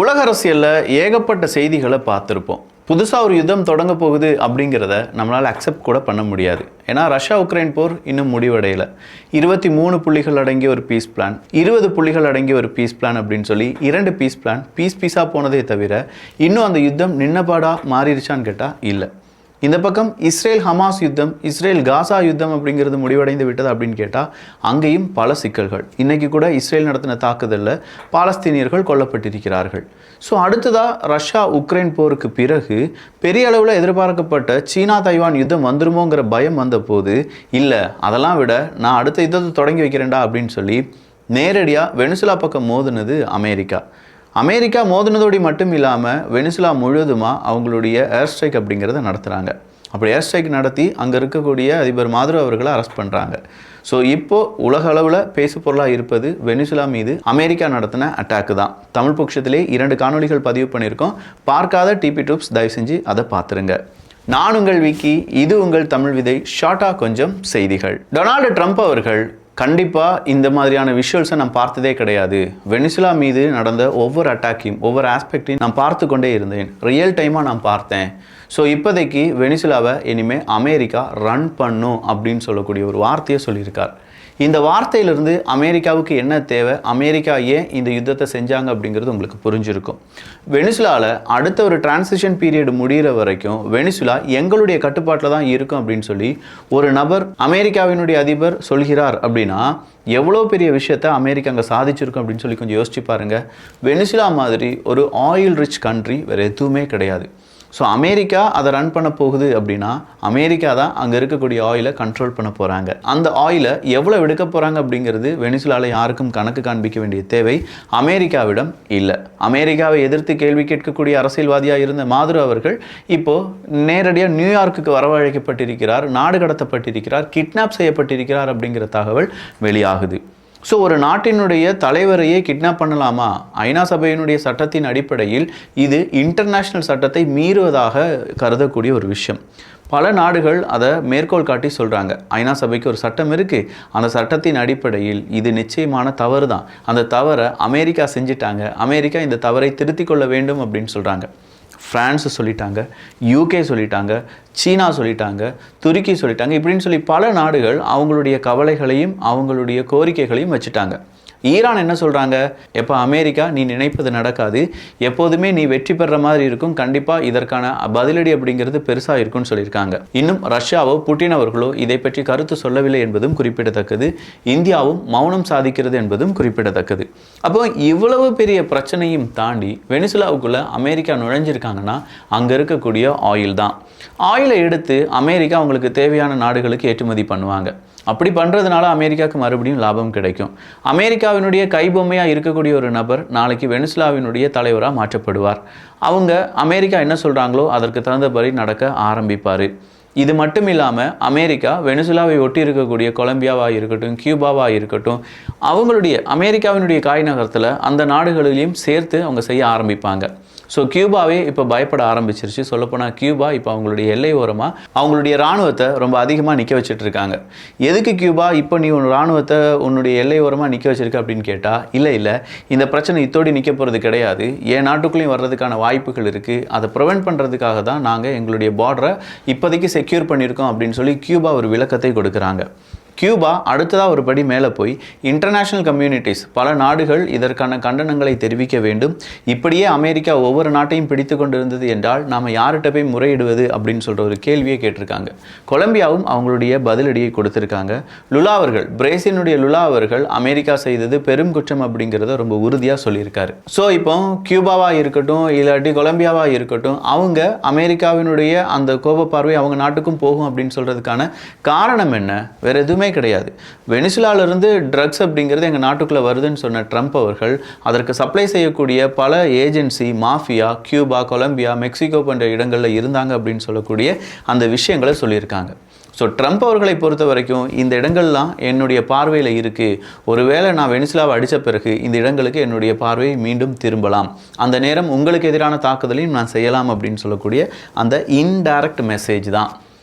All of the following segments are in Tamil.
உலக அரசியலில் ஏகப்பட்ட செய்திகளை பார்த்துருப்போம். புதுசாக ஒரு யுத்தம் தொடங்க போகுது அப்படிங்கிறத நம்மளால் அக்செப்ட் கூட பண்ண முடியாது. ஏன்னா ரஷ்யா உக்ரைன் போர் இன்னும் முடிவடையலை. 23 புள்ளிகள் அடங்கிய ஒரு பீஸ் பிளான், 20 புள்ளிகள் அடங்கிய ஒரு பீஸ் பிளான் அப்படின்னு சொல்லி 2 பீஸ் பிளான் பீஸாக போனதே தவிர இன்னும் அந்த யுத்தம் நின்னபாடாக மாறிடுச்சான்னு கேட்டால் இல்லை. இந்த பக்கம் இஸ்ரேல் ஹமாஸ் யுத்தம், இஸ்ரேல் காசா யுத்தம் அப்படிங்கிறது முடிவடைந்து விட்டது அப்படின்னு கேட்டால் அங்கேயும் பல சிக்கல்கள். இன்றைக்கி கூட இஸ்ரேல் நடத்தின தாக்குதலில் பாலஸ்தீனியர்கள் கொல்லப்பட்டிருக்கிறார்கள். ஸோ அடுத்ததாக ரஷ்யா உக்ரைன் போருக்கு பிறகு பெரிய அளவில் எதிர்பார்க்கப்பட்ட சீனா தைவான் யுத்தம் வந்துருமோங்கிற பயம் வந்தபோது இல்லை, அதெல்லாம் விட நான் அடுத்த யுத்தத்தை தொடங்கி வைக்கிறேன்டா அப்படின்னு சொல்லி நேரடியாக வெனிசுலா பக்கம் மோதுனது அமெரிக்கா மோதினதோடு மட்டும் இல்லாமல் வெனிசுலா முழுவதுமாக அவங்களுடைய ஏர் ஸ்ட்ரைக் அப்படிங்கிறத நடத்துகிறாங்க. அப்படி ஏர் ஸ்ட்ரைக் நடத்தி அங்கே இருக்கக்கூடிய அதிபர் மாதுரோ அவர்களை அரெஸ்ட் பண்ணுறாங்க. ஸோ இப்போது உலக அளவில் பேசு பொருளாக இருப்பது வெனிசுலா மீது அமெரிக்கா நடத்தின அட்டாக்கு தான். தமிழ் பட்சத்திலே 2 காணொலிகள் பதிவு பண்ணியிருக்கோம். பார்க்காத டிபி டியூப்ஸ் தயவு செஞ்சு அதை பார்த்துருங்க. நான் உங்கள் விக்கி, இது உங்கள் தமிழ் விதை. ஷார்ட்டாக கொஞ்சம் செய்திகள். டொனால்டு ட்ரம்ப் அவர்கள் கண்டிப்பாக இந்த மாதிரியான விஷுவல்ஸை நான் பார்த்ததே கிடையாது. வெனிசுலா மீது நடந்த ஒவ்வொரு அட்டாக்கையும் ஒவ்வொரு ஆஸ்பெக்டையும் நான் பார்த்து கொண்டே இருந்தேன், ரியல் டைமாக நான் பார்த்தேன். ஸோ இப்போதைக்கு வெனிசுலாவை இனிமேல் அமெரிக்கா ரன் பண்ணும் அப்படின்னு சொல்லக்கூடிய ஒரு வார்த்தையை சொல்லியிருக்கார். இந்த வார்த்தையிலிருந்து அமெரிக்காவுக்கு என்ன தேவை, அமெரிக்கா ஏன் இந்த யுத்தத்தை செஞ்சாங்க அப்படிங்கிறது உங்களுக்கு புரிஞ்சிருக்கும். வெனிசுலாவில் அடுத்த ஒரு டிரான்சிஷன் பீரியட் முடிகிற வரைக்கும் வெனிசுலா எங்களுடைய கட்டுப்பாட்டில் தான் இருக்கும் அப்படின்னு சொல்லி ஒரு நபர், அமெரிக்காவினுடைய அதிபர் சொல்கிறார் அப்படின்னா எவ்வளோ பெரிய விஷயத்தை அமெரிக்கா அங்கே சாதிச்சிருக்கும் அப்படின்னு சொல்லி கொஞ்சம் யோசிச்சு பாருங்கள். வெனிசுலா மாதிரி ஒரு ஆயில் ரிச் கண்ட்ரி வேறு எதுவுமே கிடையாது. ஸோ அமெரிக்கா அதை ரன் பண்ண போகுது அப்படின்னா அமெரிக்கா தான் அங்கே இருக்கக்கூடிய ஆயிலை கண்ட்ரோல் பண்ண போகிறாங்க. அந்த ஆயிலை எவ்வளோ எடுக்க போகிறாங்க அப்படிங்கிறது வெனிசுலாவில் யாருக்கும் கணக்கு காண்பிக்க வேண்டிய தேவை அமெரிக்காவிடம் இல்லை. அமெரிக்காவை எதிர்த்து கேள்வி கேட்கக்கூடிய அரசியல்வாதியாக இருந்த மாதுரோ அவர்கள் இப்போது நேரடியாக நியூயார்க்குக்கு வரவழைக்கப்பட்டிருக்கிறார், நாடு கடத்தப்பட்டிருக்கிறார், கிட்னாப் செய்யப்பட்டிருக்கிறார் அப்படிங்கிற தகவல் வெளியாகுது. ஸோ ஒரு நாட்டினுடைய தலைவரையே கிட்னாப் பண்ணலாமா? ஐநா சபையினுடைய சட்டத்தின் அடிப்படையில் இது இன்டர்நேஷ்னல் சட்டத்தை மீறுவதாக கருதக்கூடிய ஒரு விஷயம். பல நாடுகள் அதை மேற்கோள் காட்டி சொல்கிறாங்க, ஐநா சபைக்கு ஒரு சட்டம் இருக்குது, அந்த சட்டத்தின் அடிப்படையில் இது நிச்சயமான தவறு தான், அந்த தவறை அமெரிக்கா செஞ்சிட்டாங்க, அமெரிக்கா இந்த தவறை திருத்திக் கொள்ள வேண்டும் அப்படின்னு சொல்கிறாங்க. ஃப்ரான்ஸ் சொல்லிட்டாங்க, யூகே சொல்லிட்டாங்க, சீனா சொல்லிட்டாங்க, துருக்கி சொல்லிட்டாங்க. இப்படின்னு சொல்லி பல நாடுகள் அவங்களுடைய கவலைகளையும் அவங்களுடைய கோரிக்கைகளையும் வச்சுட்டாங்க. ஈரான் என்ன சொல்கிறாங்க, எப்போ அமெரிக்கா நீ நினைப்பது நடக்காது, எப்போதுமே நீ வெற்றி பெற மாதிரி இருக்கும், கண்டிப்பாக இதற்கான பதிலடி அப்படிங்கிறது பெருசாக இருக்கும்னு சொல்லியிருக்காங்க. இன்னும் ரஷ்யாவோ புட்டின் அவர்களோ இதை பற்றி கருத்து சொல்லவில்லை என்பதும் குறிப்பிடத்தக்கது. இந்தியாவும் மௌனம் சாதிக்கிறது என்பதும் குறிப்பிடத்தக்கது. அப்போ இவ்வளவு பெரிய பிரச்சனையும் தாண்டி வெனிசுலாவுக்குள்ளே அமெரிக்கா நுழைஞ்சிருக்காங்கன்னா அங்கே இருக்கக்கூடிய ஆயில் தான். ஆயிலை எடுத்து அமெரிக்கா அவங்களுக்கு தேவையான நாடுகளுக்கு ஏற்றுமதி பண்ணுவாங்க. அப்படி பண்ணுறதுனால அமெரிக்காவுக்கு மறுபடியும் லாபம் கிடைக்கும். அமெரிக்காவினுடைய கைபொம்மையாக இருக்கக்கூடிய ஒரு நபர் நாளைக்கு வெனிசுலாவினுடைய தலைவராக மாற்றப்படுவார். அவங்க அமெரிக்கா என்ன சொல்கிறாங்களோ அதற்கு தகுந்தபடி நடக்க ஆரம்பிப்பார். இது மட்டும் இல்லாமல் அமெரிக்கா வெனிசுலாவை ஒட்டி இருக்கக்கூடிய கொலம்பியாவாக இருக்கட்டும், கியூபாவாக இருக்கட்டும், அவங்களுடைய அமெரிக்காவினுடைய காய் நகரத்தில் அந்த நாடுகளிலையும் சேர்த்து அவங்க செய்ய ஆரம்பிப்பாங்க. ஸோ கியூபாவே இப்போ பயப்பட ஆரம்பிச்சிருச்சு. சொல்லப்போனால் கியூபா இப்போ அவங்களுடைய எல்லை ஓரமாக அவங்களுடைய இராணுவத்தை ரொம்ப அதிகமாக நிற்க வச்சுட்டு இருக்காங்க. எதுக்கு கியூபா இப்போ நீ உன் இராணுவத்தை உன்னுடைய எல்லை ஓரமாக நிற்க வச்சிருக்க அப்படின்னு கேட்டால், இல்லை இந்த பிரச்சனை இத்தோடி நிற்க போகிறது கிடையாது, என் நாட்டுக்குள்ளேயும் வர்றதுக்கான வாய்ப்புகள் இருக்குது, அதை ப்ரிவென்ட் பண்ணுறதுக்காக தான் நாங்கள் எங்களுடைய பார்டரை இப்போதைக்கு செக்யூர் பண்ணியிருக்கோம் அப்படின்னு சொல்லி கியூபா ஒரு விளக்கத்தை கொடுக்குறாங்க. கியூபா அடுத்ததாக ஒரு படி மேலே போய் இன்டர்நேஷ்னல் கம்யூனிட்டிஸ், பல நாடுகள் இதற்கான கண்டனங்களை தெரிவிக்க வேண்டும். இப்படியே அமெரிக்கா ஒவ்வொரு நாட்டையும் பிடித்து கொண்டு இருந்தது என்றால் நாம் யார்கிட்ட போய் முறையிடுவது அப்படின்னு சொல்கிற ஒரு கேள்வியை கேட்டிருக்காங்க. கொலம்பியாவும் அவங்களுடைய பதிலடியை கொடுத்துருக்காங்க. லுலா அவர்கள், பிரேசிலினுடைய லுலா அவர்கள் அமெரிக்கா செய்தது பெரும் குற்றம் அப்படிங்கிறத ரொம்ப உறுதியாக சொல்லியிருக்காரு. ஸோ இப்போ கியூபாவாக இருக்கட்டும் இல்லாட்டி கொலம்பியாவாக இருக்கட்டும், அவங்க அமெரிக்காவினுடைய அந்த கோப பார்வை அவங்க நாட்டுக்கும் போகும் அப்படின்னு சொல்கிறதுக்கான காரணம் என்ன? வேறு எதுவுமே கிடையாது. வெனிசுலாவிலிருந்து ட்ரக்ஸ் அப்படிங்கிறது எங்கள் நாட்டுக்குள்ளே வருதுன்னு சொன்ன ட்ரம்ப் அவர்கள் அதற்கு சப்ளை செய்யக்கூடிய பல agency, mafia Cuba, Colombia, Mexico போன்ற இடங்களில் இருந்தாங்க அப்படின்னு சொல்லக்கூடிய அந்த விஷயங்களை சொல்லியிருக்காங்க. ஸோ ட்ரம்ப் அவர்களை பொறுத்த வரைக்கும் இந்த இடங்கள்லாம் என்னுடைய பார்வையில் இருக்குது, ஒருவேளை நான் வெனிசுலாவை அடித்த பிறகு இந்த இடங்களுக்கு என்னுடைய பார்வை மீண்டும் திரும்பலாம், அந்த நேரம் உங்களுக்கு எதிரான தாக்குதலையும் நான் செய்யலாம் அப்படின்னு சொல்லக்கூடிய அந்த இன்டைரக்ட் மெசேஜ் தான்.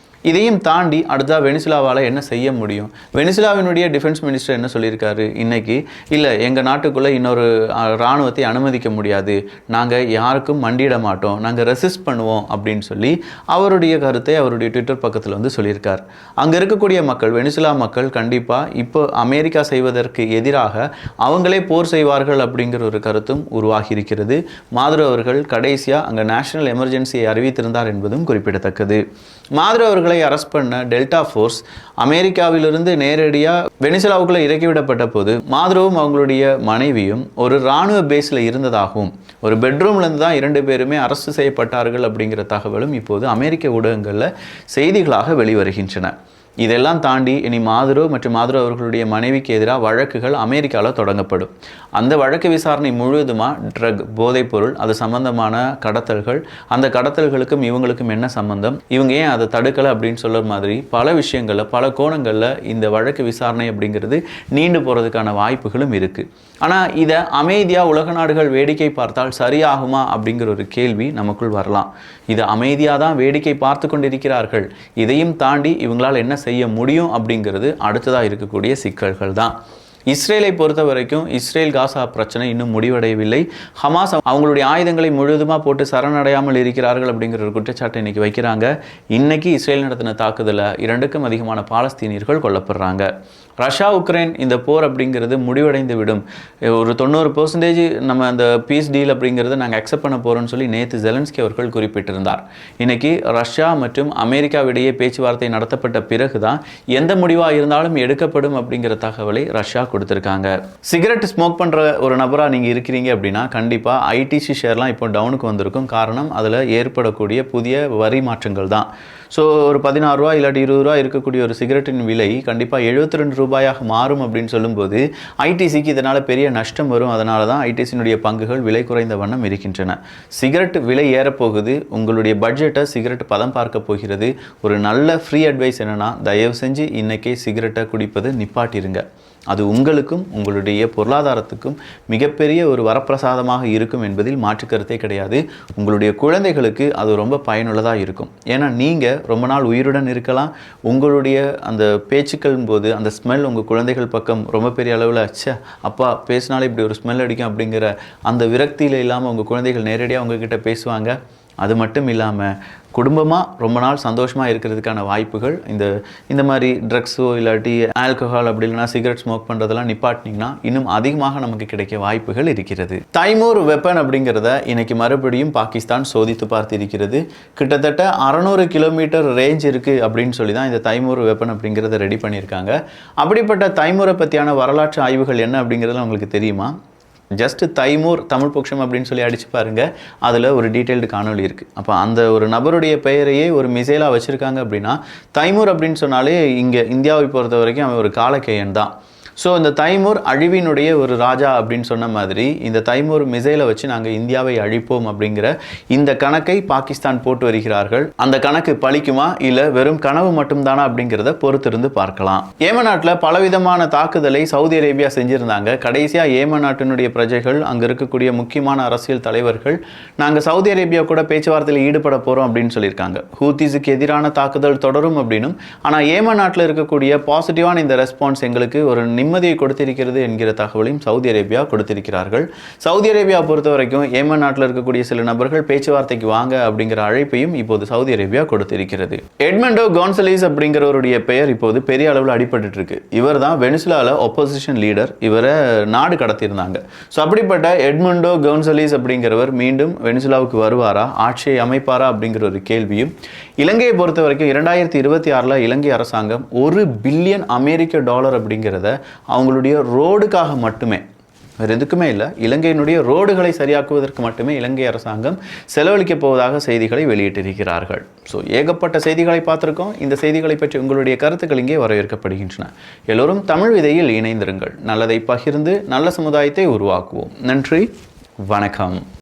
இதையும் தாண்டி அடுத்தா வெனிசுலாவால் என்ன செய்ய முடியும்? வெனிசுலாவினுடைய டிஃபென்ஸ் மினிஸ்டர் என்ன சொல்லியிருக்காரு இன்னைக்கு? இல்லை, எங்கள் நாட்டுக்குள்ளே இன்னொரு இராணுவத்தை அனுமதிக்க முடியாது, நாங்கள் யாருக்கும் மண்டியிட மாட்டோம், நாங்கள் ரெசிஸ்ட் பண்ணுவோம் அப்படின்னு சொல்லி அவருடைய கருத்தை அவருடைய ட்விட்டர் பக்கத்தில் வந்து சொல்லியிருக்கார். அங்கே இருக்கக்கூடிய மக்கள், வெனிசுலா மக்கள் கண்டிப்பாக இப்போ அமெரிக்கா செய்வதற்கு எதிராக அவங்களே போர் செய்வார்கள் அப்படிங்கிற ஒரு கருத்தும் உருவாகி இருக்கிறது. மாதுரோ அவர்கள் கடைசியாக அங்கே நேஷனல் எமர்ஜென்சியை அறிவித்திருந்தார் என்பதும் குறிப்பிடத்தக்கது. மாதுரோ அவர்களை அரெஸ்ட் பண்ண டெல்டா ஃபோர்ஸ் அமெரிக்காவிலிருந்து நேரடியாக வெனிசுலாவுக்குள்ள இறக்கிவிடப்பட்ட போது மாதுரோவும் அவங்களுடைய மனைவியும் ஒரு இராணுவ பேஸில் இருந்ததாகவும், ஒரு பெட்ரூம்லேருந்து தான் 2 பேருமே அரெஸ்ட் செய்யப்பட்டார்கள் அப்படிங்கிற தகவலும் இப்போது அமெரிக்க ஊடகங்களில் செய்திகளாக வெளிவருகின்றன. இதெல்லாம் தாண்டி இனி மாதுரோ மற்றும் மாதுரோ அவர்களுடைய மனைவிக்கு எதிராக வழக்குகள் அமெரிக்காவில் தொடங்கப்படும். அந்த வழக்கு விசாரணை முழுவதுமாக ட்ரக், போதைப்பொருள், அது சம்பந்தமான கடத்தல்கள், அந்த கடத்தல்களுக்கும் இவங்களுக்கும் என்ன சம்பந்தம், இவங்க ஏன் அதை தடுக்கலை அப்படின்னு சொல்கிற மாதிரி பல விஷயங்களில், பல கோணங்களில் இந்த வழக்கு விசாரணை அப்படிங்கிறது நீண்டு போகிறதுக்கான வாய்ப்புகளும் இருக்குது. ஆனால் இதை அமைதியாக உலக நாடுகள் வேடிக்கை பார்த்தால் சரியாகுமா அப்படிங்கிற ஒரு கேள்வி நமக்குள் வரலாம். இதை அமைதியாக தான் வேடிக்கை பார்த்து கொண்டிருக்கிறார்கள். இதையும் தாண்டி இவங்களால் என்ன செய்ய முடியும் அப்படிங்கிறது அடுத்ததாக இருக்கக்கூடிய சிக்கல்கள் தான். இஸ்ரேலை பொறுத்த வரைக்கும் இஸ்ரேல் காசா பிரச்சனை இன்னும் முடிவடையவில்லை. ஹமாஸ் அவங்களுடைய ஆயுதங்களை முழுவதுமாக போட்டு சரணடையாமல் இருக்கிறார்கள் அப்படிங்கிற ஒரு குற்றச்சாட்டை இன்னைக்கு வைக்கிறாங்க. இன்னைக்கு இஸ்ரேல் நடத்தின தாக்குதலில் 2க்கும் அதிகமான பாலஸ்தீனியர்கள் கொல்லப்படுறாங்க. ரஷ்யா உக்ரைன் இந்த போர் அப்படிங்கிறது முடிவடைந்து விடும், ஒரு 90% நம்ம அந்த பீஸ் டீல் அப்படிங்கிறத நாங்கள் அக்செப்ட் பண்ண போகிறோம்னு சொல்லி நேற்று ஜெலன்ஸ்கி அவர்கள் குறிப்பிட்டிருந்தார். இன்னைக்கு ரஷ்யா மற்றும் அமெரிக்காவிடையே பேச்சுவார்த்தை நடத்தப்பட்ட பிறகு தான் எந்த முடிவாக இருந்தாலும் எடுக்கப்படும் அப்படிங்கிற தகவலை ரஷ்யா கொடுத்துருக்காங்க. சிகரெட் ஸ்மோக் பண்ணுற ஒரு நபராக நீங்கள் இருக்கிறீங்க அப்படின்னா கண்டிப்பாக ஐடிசி ஷேர்லாம் இப்போ டவுனுக்கு வந்திருக்கும். காரணம் அதில் ஏற்படக்கூடிய புதிய வரி மாற்றங்கள் தான். ஸோ ஒரு 16 ரூபா இல்லாட்டி 20 ரூபா இருக்கக்கூடிய ஒரு சிகரெட்டின் விலை கண்டிப்பாக 72 ரூபாயாக மாறும் அப்படின்னு சொல்லும்போது ஐடிசிக்கு இதனால் பெரிய நஷ்டம் வரும். அதனால தான் ஐடிசியினுடைய பங்குகள் விலை குறைந்த வண்ணம் இருக்கின்றன. சிகரெட் விலை ஏறப்போகுது, உங்களுடைய பட்ஜெட்டை சிகரெட் பதம் பார்க்க போகிறது. ஒரு நல்ல ஃப்ரீ அட்வைஸ் என்னென்னா, தயவு செஞ்சு இன்றைக்கே சிகரெட்டை குடிப்பது நிப்பாட்டிருங்க. அது உங்களுக்கும் உங்களுடைய பொருளாதாரத்துக்கும் மிகப்பெரிய ஒரு வரப்பிரசாதமாக இருக்கும் என்பதில் மாற்று கருத்தே கிடையாது. உங்களுடைய குழந்தைகளுக்கு அது ரொம்ப பயனுள்ளதாக இருக்கும். ஏன்னா நீங்கள் ரொம்ப நாள் உயிருடன் இருக்கலாம். உங்களுடைய அந்த பேச்சுக்கள் போது அந்த ஸ்மெல் உங்கள் குழந்தைகள் பக்கம் ரொம்ப பெரிய அளவில் ச்சே அப்பா பேசினாலே இப்படி ஒரு ஸ்மெல் அடிக்கும் அப்படிங்கிற அந்த விரக்தியில் இல்லாமல் உங்கள் குழந்தைகள் நேரடியாக உங்ககிட்ட பேசுவாங்க. அது மட்டும் இல்லாமல் குடும்பமாக ரொம்ப நாள் சந்தோஷமாக இருக்கிறதுக்கான வாய்ப்புகள் இந்த மாதிரி ட்ரக்ஸோ இல்லாட்டி ஆல்கஹால் அப்படி இல்லைனா சிகரெட் ஸ்மோக் பண்ணுறதெல்லாம் நிப்பாட்டினீங்கன்னா இன்னும் அதிகமாக நமக்கு கிடைக்க வாய்ப்புகள் இருக்கிறது. தைமூர் வெப்பன் அப்படிங்கிறத இன்னைக்கு மறுபடியும் பாகிஸ்தான் சோதித்து பார்த்திருக்கிறது. கிட்டத்தட்ட 600 கிலோமீட்டர் ரேஞ்ச் இருக்குது அப்படின்னு சொல்லி தான் இந்த தைமூர் வெப்பன் அப்படிங்கிறத ரெடி பண்ணியிருக்காங்க. அப்படிப்பட்ட தைமூரை பற்றியான வரலாற்று ஆய்வுகள் என்ன அப்படிங்கிறதுல உங்களுக்கு தெரியுமா? ஜஸ்ட் தைமூர் தமிழ் பொக்ஷம் அப்படின்னு சொல்லி அடிச்சு பாருங்க, அதில் ஒரு டீட்டெயில்டு காணொலி இருக்குது. அப்போ அந்த ஒரு நபருடைய பெயரையே ஒரு மிசைலாக வச்சுருக்காங்க அப்படின்னா, தைமூர் அப்படின்னு சொன்னாலே இங்கே இந்தியாவை பொறுத்த வரைக்கும் அவன் ஒரு காலக்கேயன் தான். ஸோ இந்த தைமூர் அழிவினுடைய ஒரு ராஜா அப்படின்னு சொன்ன மாதிரி இந்த தைமூர் மிசைலை வச்சு நாங்கள் இந்தியாவை அழிப்போம் அப்படிங்கிற இந்த கணக்கை பாகிஸ்தான் போட்டு வருகிறார்கள். அந்த கணக்கு பலிக்குமா இல்லை வெறும் கனவு மட்டும்தானா அப்படிங்கிறத பொறுத்திருந்து பார்க்கலாம். ஏமன் நாட்டில் பலவிதமான தாக்குதலை சவுதி அரேபியா செஞ்சுருந்தாங்க. கடைசியாக ஏமன் நாட்டினுடைய பிரஜைகள், அங்கே இருக்கக்கூடிய முக்கியமான அரசியல் தலைவர்கள், நாங்கள் சவுதி அரேபியா கூட பேச்சுவார்த்தையில் ஈடுபட போகிறோம் அப்படின்னு சொல்லியிருக்காங்க. ஹூத்திஸுக்கு எதிரான தாக்குதல் தொடரும் அப்படின்னும். ஆனால் ஏமன் நாட்டில் இருக்கக்கூடிய பாசிட்டிவான இந்த ரெஸ்பான்ஸ் எங்களுக்கு ஒரு நிம்மதியை கொடுத்திருக்கிறது என்கிற தகவலையும் சவுதி அரேபியா கொடுத்திருக்கிறார்கள். சவுதி அரேபியா பொறுத்த வரைக்கும் ஏமன் நாட்டில் இருக்கக்கூடிய சில நபர்கள் பேச்சுவார்த்தைக்கு வாங்க அப்படிங்கிற அழைப்பையும் இப்போது சவுதி அரேபியா கொடுத்திருக்கிறது. எட்மண்டோ கான்சலீஸ் அப்படிங்கிறவருடைய பெயர் இப்போது பெரிய அளவில் அடிபட்டு இருக்கு. இவர் தான் வெனிசுலாவில் ஒப்போசிஷன் லீடர். இவரை நாடு கடத்தியிருந்தாங்க. ஸோ அப்படிப்பட்ட எட்மண்டோ கான்சலீஸ் அப்படிங்கிறவர் மீண்டும் வெனிசுலாவுக்கு வருவாரா, ஆட்சியை அமைப்பாரா அப்படிங்கிற ஒரு கேள்வியும். இலங்கையை பொறுத்த வரைக்கும் 2026 இலங்கை அரசாங்கம் $1 பில்லியன் அப்படிங்கிறத அவங்களுடைய ரோடுக்காக மட்டுமே, வேறு எதுக்குமே இல்லை, இலங்கையினுடைய ரோடுகளை சரியாக்குவதற்கு மட்டுமே இலங்கை அரசாங்கம் செலவழிக்க போவதாக செய்திகளை வெளியிட்டிருக்கிறார்கள். ஸோ ஏகப்பட்ட செய்திகளை பார்த்துருக்கோம். இந்த செய்திகளை பற்றி உங்களுடைய கருத்துக்கள் இங்கே வரவேற்கப்படுகின்றன. எல்லோரும் தமிழ் விதையில் இணைந்திருங்கள். நல்லதை பகிர்ந்து நல்ல சமுதாயத்தை உருவாக்குவோம். நன்றி, வணக்கம்.